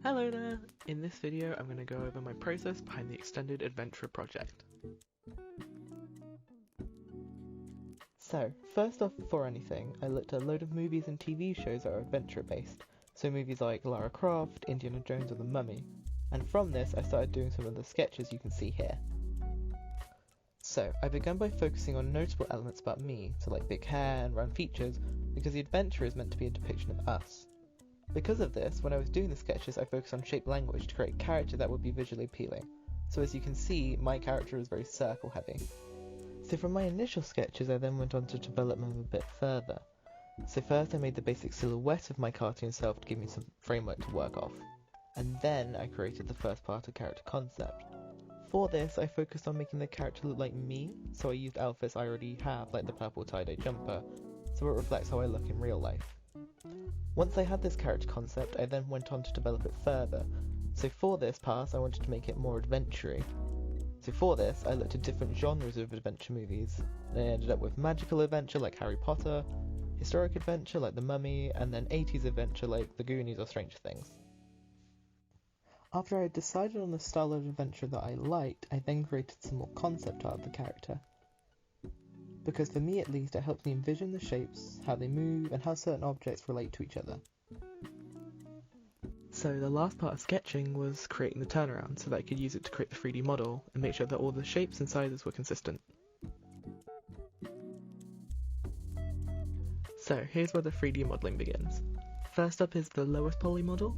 Hello there! In this video I'm going to go over my process behind the Extended Adventurer project. So, first off before anything, I looked at a load of movies and TV shows that are adventure based, so movies like Lara Croft, Indiana Jones or The Mummy, and from this I started doing some of the sketches you can see here. So, I began by focusing on notable elements about me, so like big hair and round features, because the adventure is meant to be a depiction of us. Because of this, when I was doing the sketches I focused on shape language to create a character that would be visually appealing. So as you can see, my character is very circle heavy. So from my initial sketches I then went on to develop them a bit further. So first I made the basic silhouette of my cartoon self to give me some framework to work off. And then I created the first part of character concept. For this I focused on making the character look like me, so I used outfits I already have like the purple tie-dye jumper, so it reflects how I look in real life. Once I had this character concept, I then went on to develop it further. So for this part, I wanted to make it more adventure-y. So for this, I looked at different genres of adventure movies, and I ended up with magical adventure like Harry Potter, historic adventure like The Mummy, and then 80s adventure like The Goonies or Stranger Things. After I had decided on the style of adventure that I liked, I then created some more concept art of the character. Because for me at least, it helps me envision the shapes, how they move, and how certain objects relate to each other. So the last part of sketching was creating the turnaround so that I could use it to create the 3D model and make sure that all the shapes and sizes were consistent. So here's where the 3D modelling begins. First up is the lowest poly model.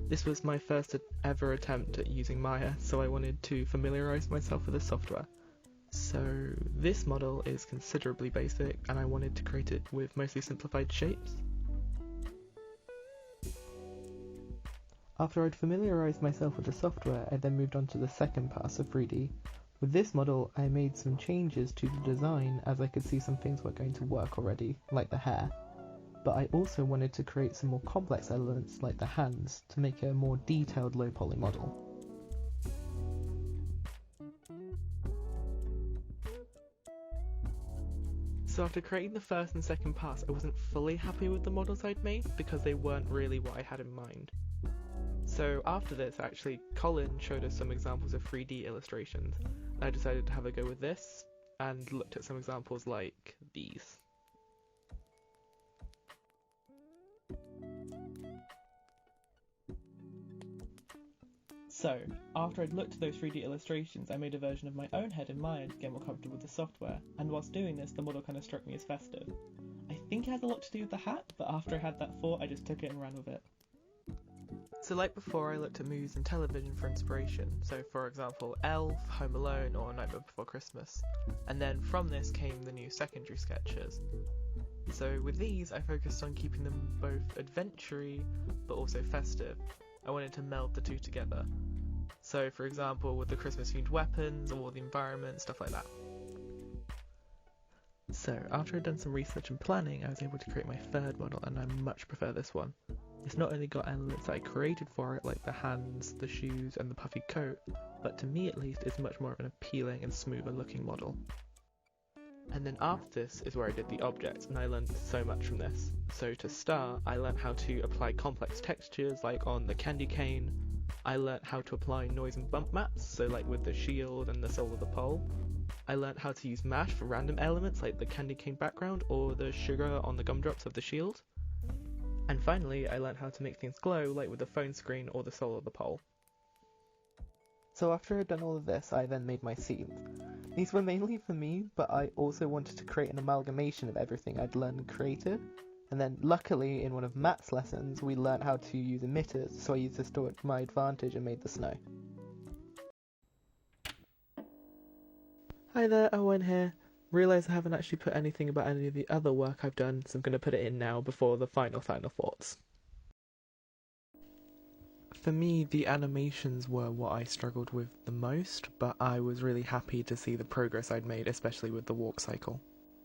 This was my first ever attempt at using Maya, so I wanted to familiarise myself with the software. So this model is considerably basic and I wanted to create it with mostly simplified shapes. After I'd familiarised myself with the software, I then moved on to the second pass of 3D. With this model, I made some changes to the design as I could see some things were going to work already, like the hair. But I also wanted to create some more complex elements like the hands to make a more detailed low poly model. So after creating the first and second pass, I wasn't fully happy with the models I'd made because they weren't really what I had in mind. So after this, actually, Colin showed us some examples of 3D illustrations, and I decided to have a go with this, and looked at some examples like these. So, after I'd looked at those 3D illustrations, I made a version of my own head in Maya to get more comfortable with the software, and whilst doing this, the model kind of struck me as festive. I think it had a lot to do with the hat, but after I had that thought, I just took it and ran with it. So like before, I looked at movies and television for inspiration, so for example Elf, Home Alone or Nightmare Before Christmas, and then from this came the new secondary sketches. So with these, I focused on keeping them both adventure-y but also festive. I wanted to meld the two together. So for example with the Christmas themed weapons or the environment, stuff like that. So after I'd done some research and planning, I was able to create my third model and I much prefer this one. It's not only got elements that I created for it like the hands, the shoes and the puffy coat, but to me at least it's much more of an appealing and smoother looking model. And then after this is where I did the objects, and I learned so much from this. So to start, I learned how to apply complex textures like on the candy cane. I learnt how to apply noise and bump maps, so like with the shield and the sole of the pole. I learnt how to use mash for random elements like the candy cane background or the sugar on the gumdrops of the shield. And finally, I learnt how to make things glow like with the phone screen or the sole of the pole. So after I'd done all of this, I then made my scenes. These were mainly for me, but I also wanted to create an amalgamation of everything I'd learned and created. And then luckily, in one of Matt's lessons, we learnt how to use emitters, so I used this to my advantage and made the snow. Hi there, Owen here. Realise I haven't actually put anything about any of the other work I've done, so I'm going to put it in now before the final thoughts. For me, the animations were what I struggled with the most, but I was really happy to see the progress I'd made, especially with the walk cycle.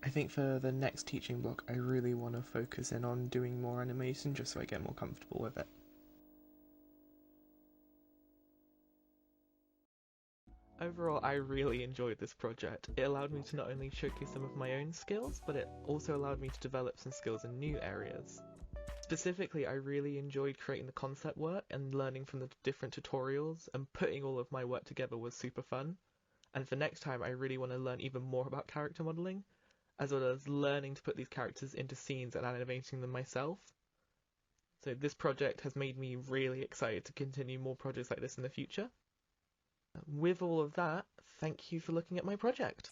I think for the next teaching block, I really want to focus in on doing more animation just so I get more comfortable with it. Overall, I really enjoyed this project. It allowed me to not only showcase some of my own skills, but it also allowed me to develop some skills in new areas. Specifically, I really enjoyed creating the concept work and learning from the different tutorials, and putting all of my work together was super fun. And for next time, I really want to learn even more about character modeling, as well as learning to put these characters into scenes and animating them myself. So this project has made me really excited to continue more projects like this in the future. With all of that, thank you for looking at my project.